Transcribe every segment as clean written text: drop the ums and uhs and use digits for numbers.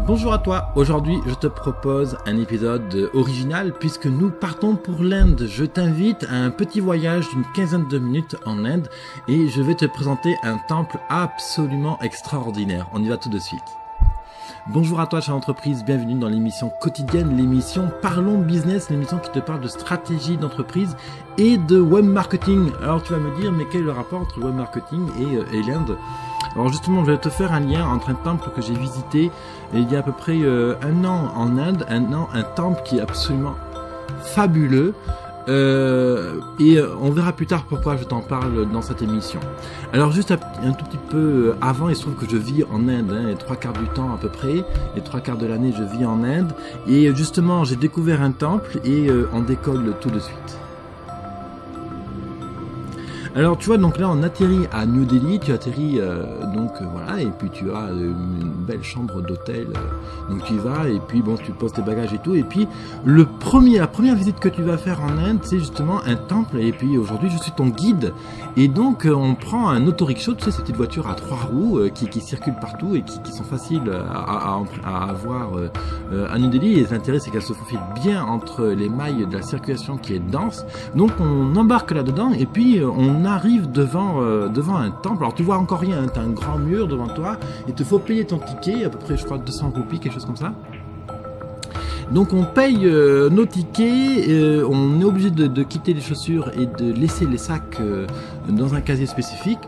Bonjour à toi, aujourd'hui je te propose un épisode original puisque nous partons pour l'Inde. Je t'invite à un petit voyage d'une quinzaine de minutes en Inde et je vais te présenter un temple absolument extraordinaire. On y va tout de suite. Bonjour à toi chère entreprise, bienvenue dans l'émission quotidienne, l'émission Parlons Business, l'émission qui te parle de stratégie d'entreprise et de web marketing. Alors tu vas me dire, mais quel est le rapport entre le web marketing et l'Inde? Alors justement, je vais te faire un lien entre un temple que j'ai visité il y a à peu près un an en Inde, un temple qui est absolument fabuleux. Et on verra plus tard pourquoi je t'en parle dans cette émission. Alors juste un tout petit peu avant, il se trouve que je vis en Inde, les 3/4 du temps à peu près, les 3/4 de l'année je vis en Inde, et justement j'ai découvert un temple et on décolle tout de suite. Alors tu vois, donc là on atterrit à New Delhi, tu atterris voilà, et puis tu as une belle chambre d'hôtel, donc tu y vas et puis bon tu poses tes bagages et tout, et puis la première visite que tu vas faire en Inde c'est justement un temple, et puis aujourd'hui je suis ton guide, et donc on prend un autorickshaw, tu sais ces petites voitures à 3 roues qui circulent partout et qui sont faciles à avoir à New Delhi, et l'intérêt c'est qu'elles se faufilent bien entre les mailles de la circulation qui est dense, donc on embarque là-dedans et puis on arrive devant un temple. Alors tu vois encore rien, tu as un grand mur devant toi et il te faut payer ton ticket, à peu près je crois 200 roupies, quelque chose comme ça. Donc on paye nos tickets, on est obligé de quitter les chaussures et de laisser les sacs dans un casier spécifique.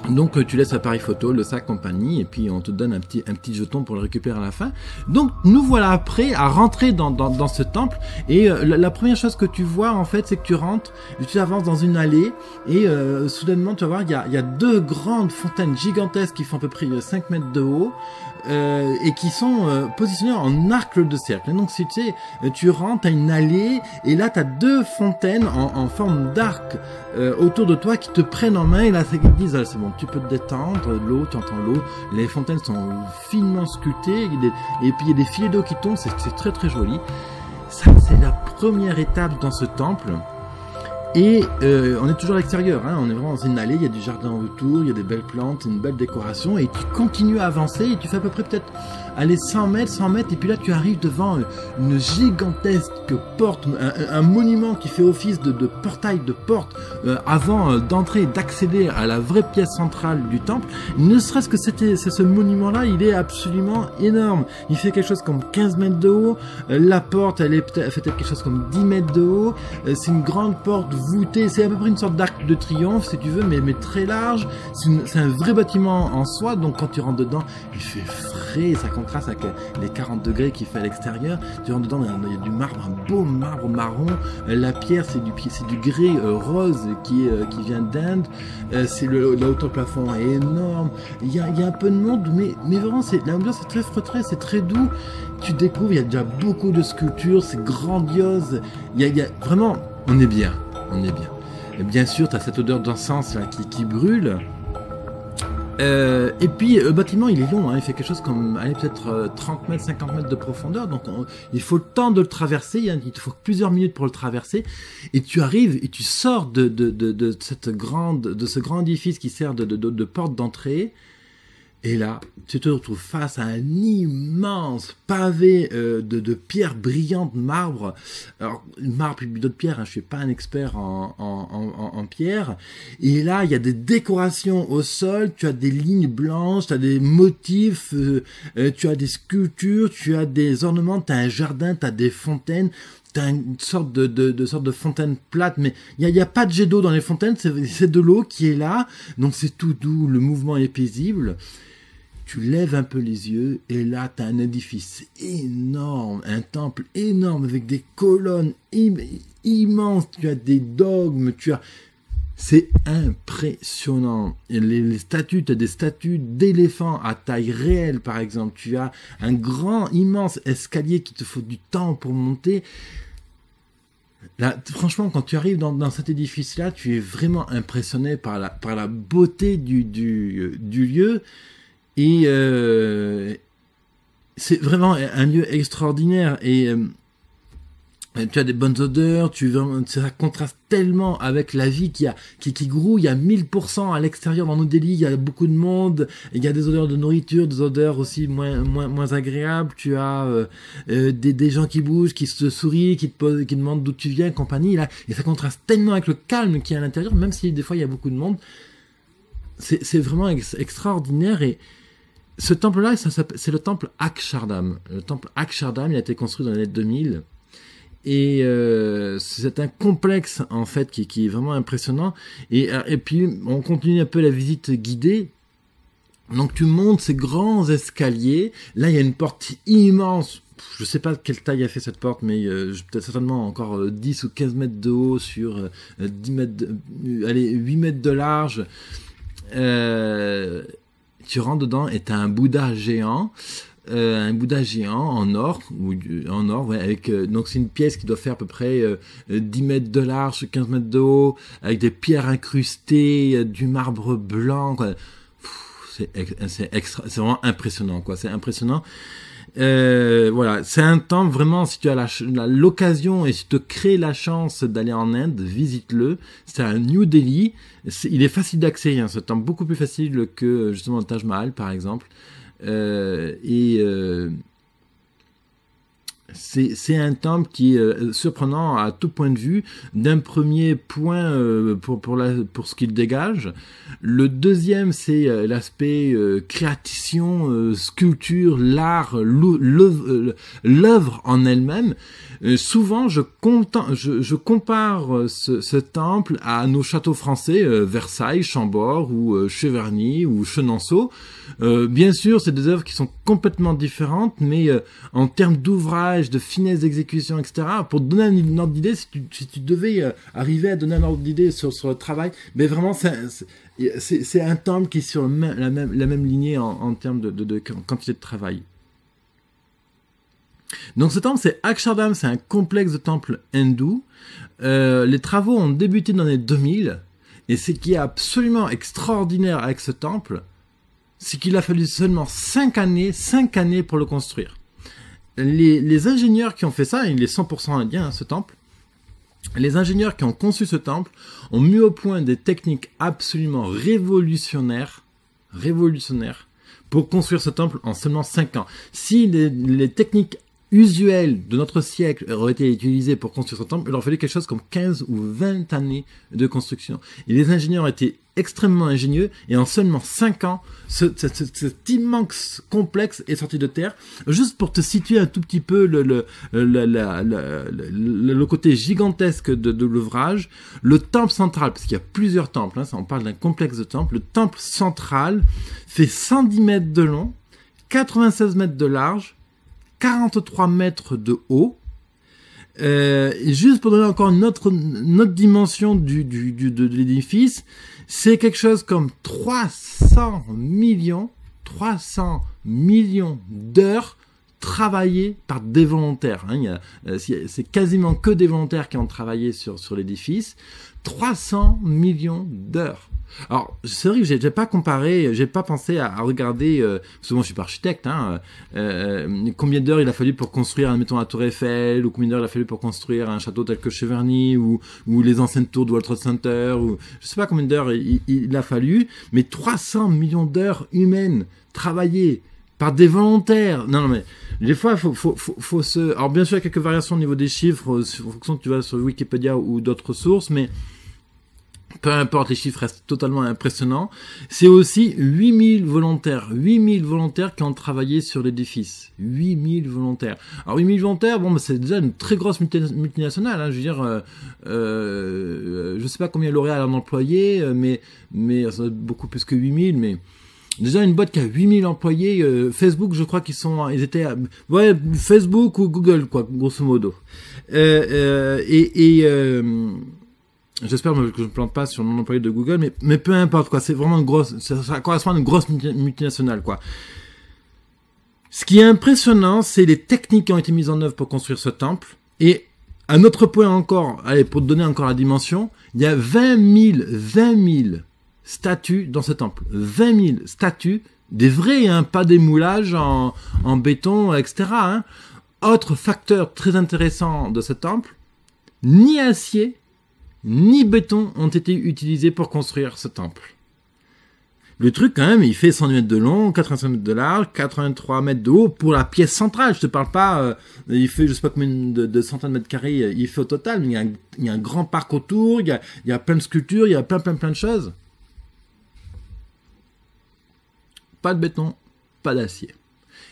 Donc tu laisses l'appareil photo, le sac, compagnie, et puis on te donne un petit jeton pour le récupérer à la fin. Donc nous voilà prêts à rentrer dans ce temple, et la première chose que tu vois en fait c'est que tu rentres, tu avances dans une allée et soudainement tu vas voir il y a deux grandes fontaines gigantesques qui font à peu près 5 mètres de haut, et qui sont positionnées en arc de cercle. Et donc si tu sais, tu rentres à une allée et là tu as deux fontaines en forme d'arc autour de toi qui te prennent en main, et là ils te disent ah, c'est bon, tu peux te détendre, l'eau, tu entends l'eau, les fontaines sont finement sculptées, et puis il y a des filets d'eau qui tombent, c'est très très joli. Ça c'est la première étape dans ce temple. Et on est toujours à l'extérieur, hein, on est vraiment dans une allée, il y a du jardin autour, il y a des belles plantes, une belle décoration, et tu continues à avancer et tu fais à peu près peut-être 100 mètres, et puis là tu arrives devant une gigantesque porte, un monument qui fait office de portail, de porte, avant d'entrer et d'accéder à la vraie pièce centrale du temple. Ne serait-ce que ce monument-là, il est absolument énorme. Il fait quelque chose comme 15 mètres de haut, la porte elle fait peut-être quelque chose comme 10 mètres de haut, c'est une grande porte voûtée, c'est à peu près une sorte d'arc de triomphe si tu veux, mais très large. C'est un vrai bâtiment en soi, donc quand tu rentres dedans, il fait frais, ça contraste avec les 40 degrés qu'il fait à l'extérieur. Tu rentres dedans, il y a du marbre, un beau marbre marron, la pierre c'est du grès rose qui vient d'Inde, la hauteur plafond est énorme, il y a un peu de monde, mais vraiment l'ambiance est très feutrée, c'est très doux. Tu découvres, il y a déjà beaucoup de sculptures, c'est grandiose, il y a vraiment, on est bien. Et bien sûr, tu as cette odeur d'encens là qui brûle. Et puis le bâtiment il est long, hein, il fait quelque chose comme peut-être 30 mètres, 50 mètres de profondeur, donc il faut le temps de le traverser, hein, il te faut plusieurs minutes pour le traverser, et tu arrives et tu sors de ce grand édifice qui sert de porte d'entrée. Et là, tu te retrouves face à un immense pavé de pierres brillantes, marbre. Alors, marbre et d'autres pierres, hein, je suis pas un expert en pierre. Et là, il y a des décorations au sol, tu as des lignes blanches, tu as des motifs, tu as des sculptures, tu as des ornements, tu as un jardin, tu as des fontaines. T'as une sorte de fontaine plate, mais il y a pas de jet d'eau dans les fontaines, c'est de l'eau qui est là, donc c'est tout doux, le mouvement est paisible. Tu lèves un peu les yeux et là tu as un édifice énorme, un temple énorme avec des colonnes immenses, tu as des dogmes, c'est impressionnant. Et les statues, tu as des statues d'éléphants à taille réelle par exemple, tu as un grand immense escalier qu'il te faut du temps pour monter. Là, franchement, quand tu arrives dans cet édifice-là, tu es vraiment impressionné par la beauté du lieu. Et c'est vraiment un lieu extraordinaire. Et Tu as des bonnes odeurs, ça contraste tellement avec la vie qui grouille à 1000% à l'extérieur dans New Delhi, il y a beaucoup de monde, il y a des odeurs de nourriture, des odeurs aussi moins agréables, tu as des gens qui bougent, qui se sourient, qui demandent d'où tu viens, compagnie, là, et ça contraste tellement avec le calme qui est à l'intérieur, même si des fois il y a beaucoup de monde, c'est vraiment extraordinaire. Et ce temple-là, c'est le temple Akshardham. Le temple Akshardham, il a été construit dans les années 2000. Et c'est un complexe en fait qui est vraiment impressionnant. Et puis on continue un peu la visite guidée. Donc tu montes ces grands escaliers. Là il y a une porte immense. Je sais pas quelle taille a fait cette porte, mais peut-être certainement encore 10 ou 15 mètres de haut sur 10 mètres, 8 mètres de large. Tu rentres dedans et t'as un Bouddha géant. En or, ouais, avec donc c'est une pièce qui doit faire à peu près 10 mètres de large, 15 mètres de haut, avec des pierres incrustées, du marbre blanc, quoi. C'est vraiment impressionnant, quoi. C'est impressionnant. Voilà, c'est un temple vraiment, si tu as l'occasion et si tu te crées la chance d'aller en Inde, visite-le. C'est à New Delhi. Il est facile d'accès, hein, ce temple, beaucoup plus facile que justement le Taj Mahal, par exemple. C'est un temple qui est surprenant à tout point de vue. D'un premier point pour ce qu'il dégage. Le deuxième, c'est l'aspect création, sculpture, l'art, l'œuvre en elle-même. Souvent, je compare ce temple à nos châteaux français, Versailles, Chambord ou Cheverny ou Chenonceau. Bien sûr, c'est des œuvres qui sont complètement différentes, mais en termes d'ouvrage, de finesse d'exécution, etc., pour donner un ordre d'idée, si tu devais arriver à donner un ordre d'idée sur le travail, mais vraiment, c'est un temple qui est sur la même lignée en termes de quantité de travail. Donc ce temple, c'est Akshardham, c'est un complexe de temples hindous. Les travaux ont débuté dans les 2000, et ce qui est absolument extraordinaire avec ce temple, c'est qu'il a fallu seulement 5 années pour le construire. Les ingénieurs qui ont fait ça, il est 100% indien, hein, ce temple, les ingénieurs qui ont conçu ce temple ont mis au point des techniques absolument révolutionnaires pour construire ce temple en seulement 5 ans. Si les techniques usuelles de notre siècle auraient été utilisées pour construire ce temple, il aurait fallu quelque chose comme 15 ou 20 années de construction. Et les ingénieurs étaient extrêmement ingénieux, et en seulement 5 ans, cet immense complexe est sorti de terre. Juste pour te situer un tout petit peu le côté gigantesque de l'ouvrage, le temple central, parce qu'il y a plusieurs temples, hein, on parle d'un complexe de temples, le temple central fait 110 mètres de long, 96 mètres de large, 43 mètres de haut. Et juste pour donner encore une autre dimension de l'édifice, c'est quelque chose comme 300 millions d'heures travaillées par des volontaires. Hein. C'est quasiment que des volontaires qui ont travaillé sur l'édifice. 300 millions d'heures. Alors, c'est vrai que j'ai pas comparé, j'ai pas pensé à regarder, souvent je suis pas architecte, hein, combien d'heures il a fallu pour construire, admettons, la Tour Eiffel, ou combien d'heures il a fallu pour construire un château tel que Cheverny, ou les anciennes tours de World Trade Center, ou je sais pas combien d'heures il a fallu, mais 300 millions d'heures humaines travaillées par des volontaires. Non, mais des fois, faut se... Alors, bien sûr, il y a quelques variations au niveau des chiffres, en fonction que tu vas sur Wikipédia ou d'autres sources, mais peu importe, les chiffres restent totalement impressionnants. C'est aussi 8000 volontaires qui ont travaillé sur l'édifice. 8000 volontaires. Alors 8000 volontaires, bon, c'est déjà une très grosse multinationale, hein. Je veux dire, je sais pas combien L'Oréal en employés, mais ça doit être beaucoup plus que 8000, mais déjà une boîte qui a 8000 employés, Facebook, je crois ils étaient, ouais, Facebook ou Google, quoi, grosso modo. J'espère que je ne me plante pas sur le nom employé de Google, mais peu importe, quoi. C'est vraiment ça correspond à une grosse multinationale, quoi. Ce qui est impressionnant, c'est les techniques qui ont été mises en œuvre pour construire ce temple. Et un autre point encore, allez, pour te donner encore la dimension, il y a 20 000 statues dans ce temple. 20 000 statues, des vraies, hein, pas des moulages en béton, etc., hein. Autre facteur très intéressant de ce temple, ni acier, ni béton ont été utilisés pour construire ce temple. Le truc, quand même, il fait 110 mètres de long, 85 mètres de large, 83 mètres de haut pour la pièce centrale. Je te parle pas, il fait je sais pas combien de centaines de mètres carrés il fait au total, mais il y a un grand parc autour, il y a plein de sculptures, il y a plein de choses. Pas de béton, pas d'acier.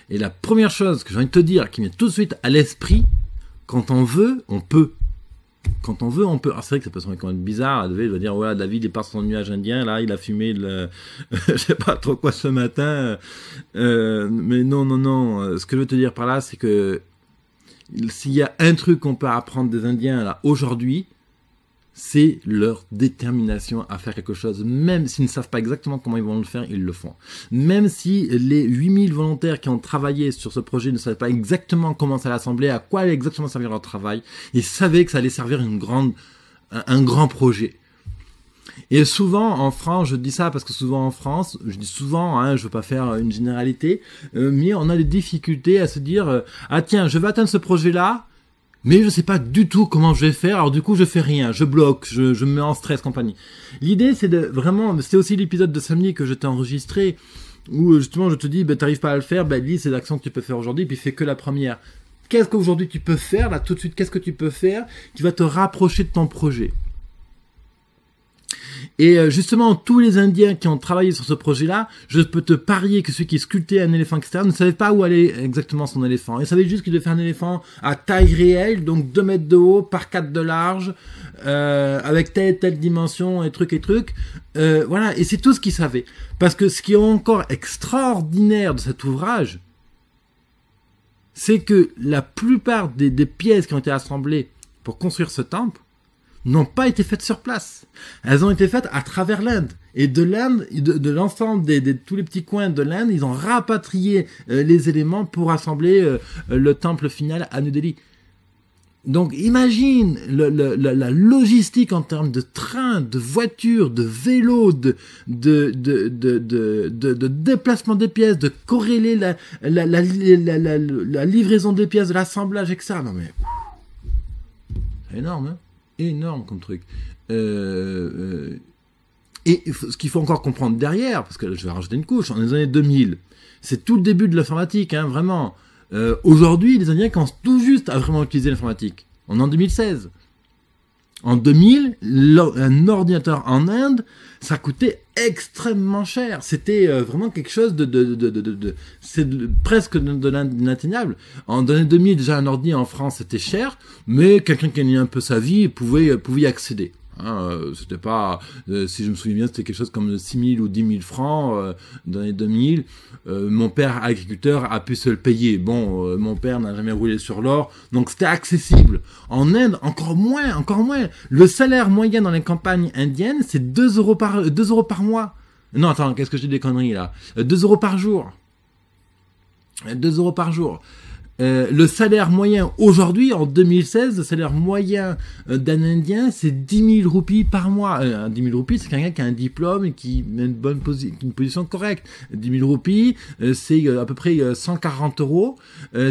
Et la première chose que j'ai envie de te dire, qui m'est tout de suite à l'esprit, quand on veut, on peut. Quand on veut, on peut. Alors c'est vrai que ça peut sembler quand même bizarre. Il va dire, voilà, David est parti sur le nuage indien, là, il a fumé je sais pas trop quoi ce matin. Mais non. Ce que je veux te dire par là, c'est que s'il y a un truc qu'on peut apprendre des Indiens, là, aujourd'hui, c'est leur détermination à faire quelque chose. Même s'ils ne savent pas exactement comment ils vont le faire, ils le font. Même si les 8000 volontaires qui ont travaillé sur ce projet ne savaient pas exactement comment ça allait assembler, à quoi allait exactement servir leur travail, ils savaient que ça allait servir un grand projet. Et souvent en France, je dis ça parce que souvent en France, je dis souvent, je veux pas faire une généralité, mais on a des difficultés à se dire, ah tiens, je vais atteindre ce projet-là, mais je sais pas du tout comment je vais faire, alors du coup je fais rien, je bloque, je me mets en stress, compagnie. L'idée c'est de vraiment, c'est aussi l'épisode de samedi que je t'ai enregistré, où justement je te dis, t'arrives pas à le faire, lis ces actions que tu peux faire aujourd'hui, puis fais que la première. Qu'est-ce qu'aujourd'hui tu peux faire, là tout de suite, qu'est-ce que tu peux faire qui va te rapprocher de ton projet? Et justement, tous les Indiens qui ont travaillé sur ce projet-là, je peux te parier que celui qui sculptait un éléphant externe ne savait pas où allait exactement son éléphant. Il savait juste qu'il devait faire un éléphant à taille réelle, donc 2 mètres de haut par 4 de large, avec telle dimension et truc. Voilà, et c'est tout ce qu'il savait. Parce que ce qui est encore extraordinaire de cet ouvrage, c'est que la plupart des pièces qui ont été assemblées pour construire ce temple n'ont pas été faites sur place. Elles ont été faites à travers l'Inde. Et de l'Inde, de l'ensemble tous les petits coins de l'Inde, ils ont rapatrié les éléments pour assembler le temple final à New Delhi. Donc imagine la logistique en termes de trains, de voitures, de vélos, de déplacement des pièces, de corréler la livraison des pièces, de l'assemblage, etc. Non mais c'est énorme, hein. Énorme comme truc. Et ce qu'il faut encore comprendre derrière, parce que je vais rajouter une couche, dans les années 2000, c'est tout le début de l'informatique, vraiment. Aujourd'hui, les Indiens commencent tout juste à vraiment utiliser l'informatique. On est en 2016. En 2000, un ordinateur en Inde, ça coûtait extrêmement cher. C'était vraiment quelque chose c'est presque de l'inatteignable. En 2000, déjà un ordi en France, c'était cher, mais quelqu'un qui gagnait un peu sa vie pouvait y accéder. C'était pas, si je me souviens bien, c'était quelque chose comme 6 000 ou 10 000 francs dans les 2000. Mon père, agriculteur, a pu se le payer. Bon, mon père n'a jamais roulé sur l'or, donc c'était accessible. En Inde, encore moins. Le salaire moyen dans les campagnes indiennes, c'est 2 euros par mois. Non, attends, qu'est-ce que je dis des conneries là? 2 euros par jour. 2 euros par jour. Le salaire moyen aujourd'hui, en 2016, le salaire moyen d'un Indien, c'est 10 000 roupies par mois. 10 000 roupies, c'est quelqu'un qui a un diplôme et qui a une position correcte. 10 000 roupies, c'est à peu près 140 euros.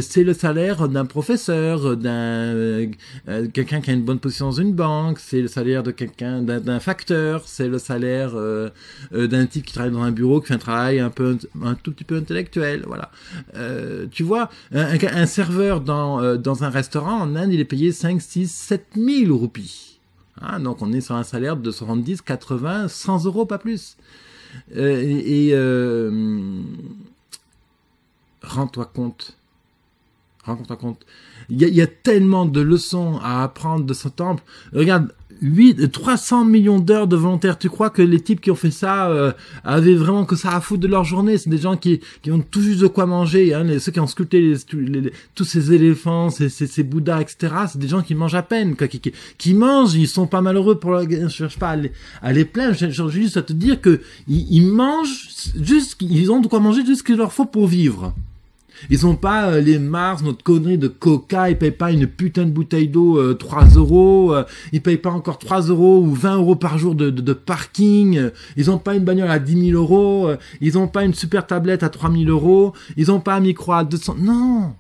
C'est le salaire d'un professeur, quelqu'un qui a une bonne position dans une banque. C'est le salaire de quelqu'un, d'un facteur. C'est le salaire d'un type qui travaille dans un bureau, qui fait un travail un tout petit peu intellectuel. Voilà. Tu vois, un serveur dans un restaurant en Inde, il est payé 5, 6, 7 000 roupies. Donc on est sur un salaire de 70, 80, 100 euros, pas plus. Rends-toi compte. Il y a tellement de leçons à apprendre de ce temple. Regarde, 300 millions d'heures de volontaires. Tu crois que les types qui ont fait ça avaient vraiment que ça à foutre de leur journée? C'est des gens qui ont tout juste de quoi manger. Ceux qui ont sculpté tous ces éléphants, ces bouddhas, etc. C'est des gens qui mangent à peine, qui mangent. Ils sont pas malheureux pour je cherche pas à les plaindre. Je cherche juste à te dire que ils mangent juste, ils ont de quoi manger juste ce qu'il leur faut pour vivre. Ils ont pas les Mars, notre connerie de coca, ils payent pas une putain de bouteille d'eau 3 euros, ils payent pas encore 3 euros ou 20 euros par jour de parking, ils ont pas une bagnole à 10 000 euros, ils ont pas une super tablette à 3 000 euros, ils ont pas un micro à 200, non!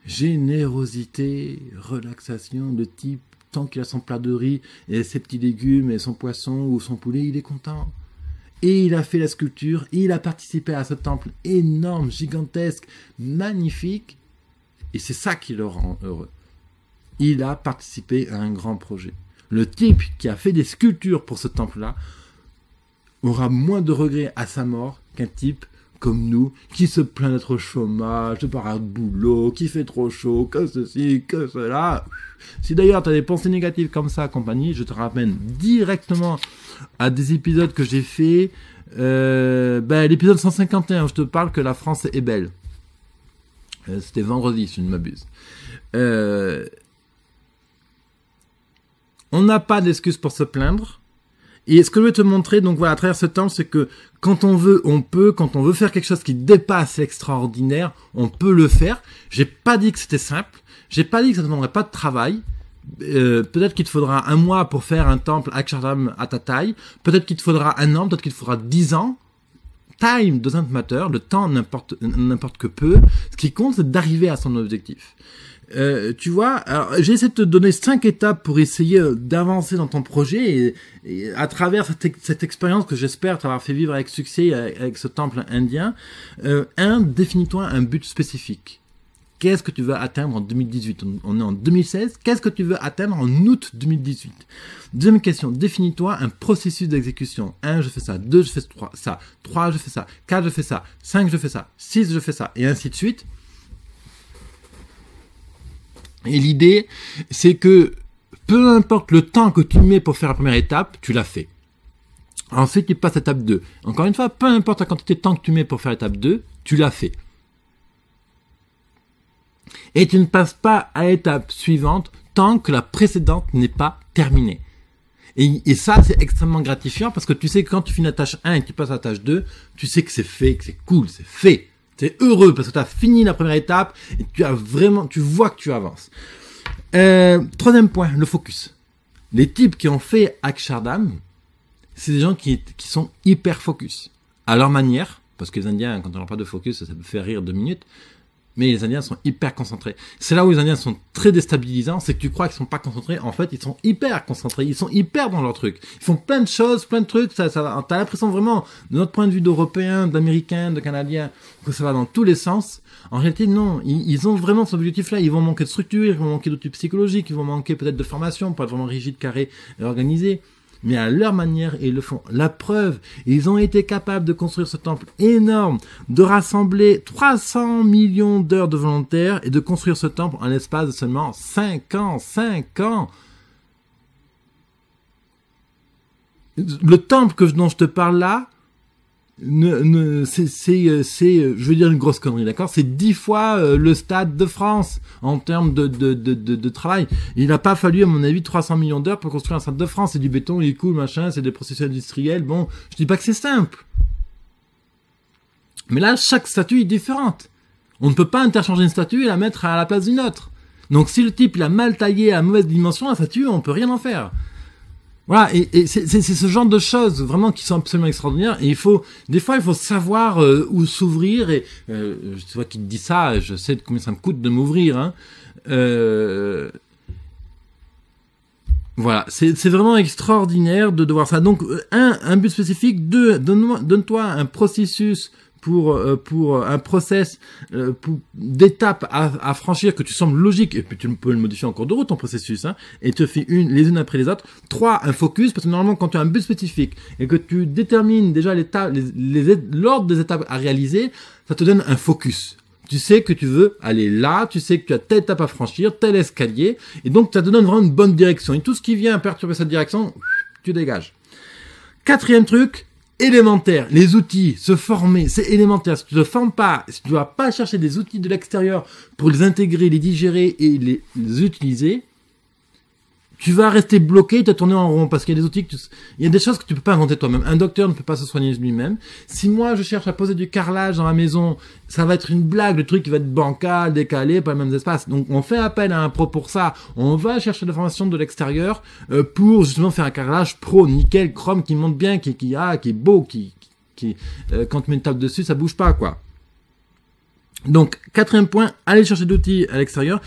générosité, relaxation, le type, tant qu'il a son plat de riz et ses petits légumes et son poisson ou son poulet, il est content. Et il a fait la sculpture, il a participé à ce temple énorme, gigantesque, magnifique, et c'est ça qui le rend heureux. Il a participé à un grand projet. Le type qui a fait des sculptures pour ce temple-là aura moins de regrets à sa mort qu'un type comme nous, qui se plaint d'être au chômage, de pas avoir de boulot, qui fait trop chaud, que ceci, que cela. Si d'ailleurs tu as des pensées négatives comme ça, compagnie, je te ramène directement à des épisodes que j'ai fait. L'épisode 151, où je te parle que la France est belle. C'était vendredi, si je ne m'abuse. On n'a pas d'excuses pour se plaindre. Et ce que je vais te montrer, donc voilà, à travers ce temps, c'est que quand on veut, on peut. Quand on veut faire quelque chose qui dépasse l'extraordinaire, on peut le faire. J'ai pas dit que c'était simple. J'ai pas dit que ça ne demanderait pas de travail. Peut-être qu'il te faudra 1 mois pour faire un temple Akshardham à ta taille. Peut-être qu'il te faudra 1 an. Peut-être qu'il te faudra 10 ans. Time doesn't matter. Le temps n'importe que peu. Ce qui compte, c'est d'arriver à son objectif. Tu vois, alors j'ai essayé de te donner 5 étapes pour essayer d'avancer dans ton projet et à travers cette expérience que j'espère t'avoir fait vivre avec succès avec ce temple indien. Définis-toi un but spécifique. Qu'est-ce que tu veux atteindre en 2018? On est en 2016. Qu'est-ce que tu veux atteindre en août 2018? Deuxième question. Définis-toi un processus d'exécution. 1, je fais ça. 2, je fais ça. 3, je fais ça. 4, je fais ça. 5, je fais ça. 6, je fais ça. Et ainsi de suite. Et l'idée, c'est que peu importe le temps que tu mets pour faire la première étape, tu l'as fait. Ensuite, tu passes à l'étape 2. Encore une fois, peu importe la quantité de temps que tu mets pour faire l'étape 2, tu l'as fait. Et tu ne passes pas à l'étape suivante tant que la précédente n'est pas terminée. Et ça, c'est extrêmement gratifiant parce que tu sais que quand tu finis la tâche 1 et que tu passes à la tâche 2, tu sais que c'est fait, que c'est cool, c'est fait. T'es heureux parce que tu as fini la première étape et tu vois que tu avances. Troisième point, le focus. Les types qui ont fait Akshardham, c'est des gens qui sont hyper focus. À leur manière, parce que les Indiens, quand on n'a pas de focus, ça peut faire rire 2 minutes, mais les Indiens sont hyper concentrés. C'est là où les Indiens sont très déstabilisants, c'est que tu crois qu'ils sont pas concentrés, en fait, ils sont hyper concentrés, ils sont hyper dans leur truc. Ils font plein de choses, plein de trucs, t'as l'impression vraiment, de notre point de vue d'Européens, d'Américains, de Canadiens, que ça va dans tous les sens. En réalité, non, ils ont vraiment ce objectif-là, ils vont manquer de structure, ils vont manquer d'outils psychologiques, ils vont manquer peut-être de formation pour être vraiment rigide, carré et organisé. Mais à leur manière, ils le font. La preuve, ils ont été capables de construire ce temple énorme, de rassembler 300 millions d'heures de volontaires et de construire ce temple en l'espace de seulement 5 ans. 5 ans. Le temple dont je te parle là, je veux dire une grosse connerie, d'accord? C'est 10 fois le Stade de France en termes de travail. Il n'a pas fallu, à mon avis, 300 millions d'heures pour construire un Stade de France. C'est du béton, il est cool, machin, c'est des processus industriels. Bon, je dis pas que c'est simple. Mais là, chaque statue est différente. On ne peut pas interchanger une statue et la mettre à la place d'une autre. Donc si le type il a mal taillé à mauvaise dimension, la statue, on peut rien en faire. Voilà, et c'est ce genre de choses vraiment qui sont absolument extraordinaires. Et des fois, il faut savoir où s'ouvrir. Et je vois qui te dit ça, je sais combien ça me coûte de m'ouvrir. Hein. Voilà, c'est vraiment extraordinaire de voir ça. Donc, un but spécifique. 2, donne-toi un processus pour un process d'étapes à franchir que tu sembles logique, et puis tu peux le modifier en cours de route ton processus, hein, et te fais les unes après les autres. 3, un focus, parce que normalement quand tu as un but spécifique et que tu détermines déjà l'ordre des étapes à réaliser, ça te donne un focus. Tu sais que tu veux aller là, tu sais que tu as telle étape à franchir, tel escalier, et donc ça te donne vraiment une bonne direction. Et tout ce qui vient perturber cette direction, tu dégages. 4e truc, élémentaire, les outils, se former, c'est élémentaire. Si tu ne te formes pas, si tu ne vas pas chercher des outils de l'extérieur pour les intégrer, les digérer et les utiliser, tu vas rester bloqué, te tourner en rond, parce qu'il y a des outils il y a des choses que tu peux pas inventer toi-même. Un docteur ne peut pas se soigner lui-même. Si moi, je cherche à poser du carrelage dans la maison, ça va être une blague, le truc qui va être bancal, décalé, pas les mêmes espaces. Donc, on fait appel à un pro pour ça. On va chercher des formations de l'extérieur, pour justement faire un carrelage pro, nickel, chrome, qui monte bien, qui est beau, quand tu mets une table dessus, ça bouge pas, quoi. Donc, quatrième point, aller chercher d'outils à l'extérieur.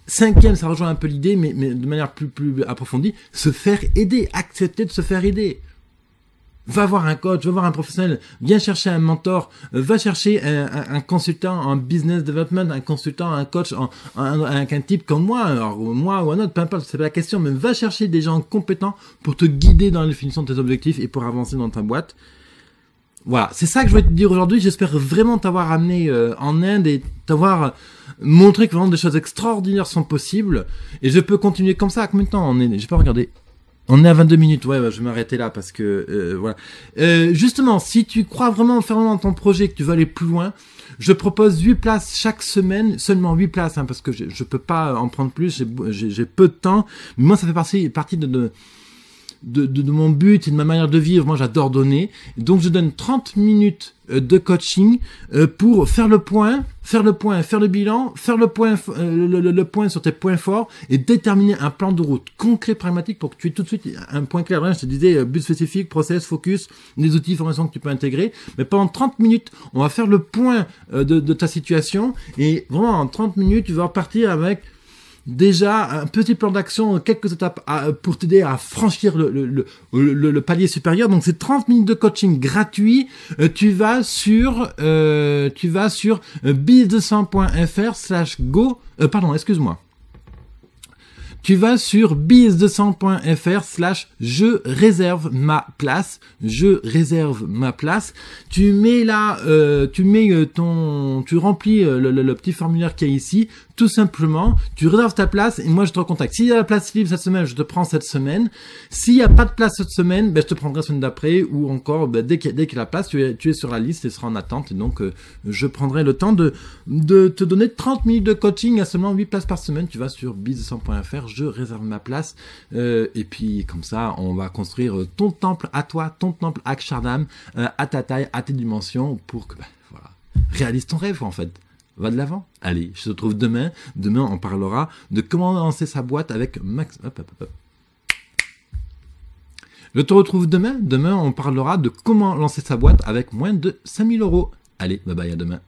Cinquième, ça rejoint un peu l'idée, mais de manière plus approfondie, se faire aider, accepter de se faire aider. Va voir un coach, va voir un professionnel, viens chercher un mentor, va chercher un consultant en business development, un consultant, un coach, un type comme moi, alors moi ou un autre, peu importe, c'est pas la question, mais va chercher des gens compétents pour te guider dans la définition de tes objectifs et pour avancer dans ta boîte. Voilà, c'est ça que je voulais te dire aujourd'hui. J'espère vraiment t'avoir amené en Inde et t'avoir montré que vraiment des choses extraordinaires sont possibles. Et je peux continuer comme ça. Combien de temps on est? J'ai pas regardé. On est à 22 minutes. Ouais, je vais m'arrêter là parce que voilà. Justement, si tu crois vraiment fermement dans ton projet, que tu veux aller plus loin, je propose 8 places chaque semaine, seulement 8 places, hein, parce que je peux pas en prendre plus. J'ai peu de temps. Mais moi, ça fait partie de mon but et de ma manière de vivre. Moi, j'adore donner. Donc, je donne 30 minutes de coaching pour faire le point, faire le bilan, faire le point sur tes points forts et déterminer un plan de route concret, pragmatique pour que tu aies tout de suite un point clair. Je te disais, but spécifique, process, focus, des outils, formations que tu peux intégrer. Mais pendant 30 minutes, on va faire le point de ta situation et vraiment, en 30 minutes, tu vas repartir avec déjà un petit plan d'action, quelques étapes pour t'aider à franchir le palier supérieur. Donc c'est 30 minutes de coaching gratuit. Tu vas sur biz200.fr/go. Excuse-moi. Tu vas sur biz200.fr/je réserve ma place. Je réserve ma place. Tu mets là, tu remplis le petit formulaire qui est ici. Tout simplement, tu réserves ta place et moi je te recontacte. S'il y a la place libre cette semaine, je te prends cette semaine. S'il n'y a pas de place cette semaine, je te prendrai la semaine d'après ou encore dès qu'il y a la place, tu es sur la liste et seras en attente. Et donc, je prendrai le temps de te donner 30 minutes de coaching à seulement 8 places par semaine. Tu vas sur biz200.fr, je réserve ma place. Et puis, comme ça, on va construire ton temple à toi, ton temple à Akshardham, à ta taille, à tes dimensions pour que, voilà, réalise ton rêve en fait. Va de l'avant. Allez, je te retrouve demain. Demain, on parlera de comment lancer sa boîte avec Max. Je te retrouve demain. Demain, on parlera de comment lancer sa boîte avec moins de 5000 €. Allez, bye bye, à demain.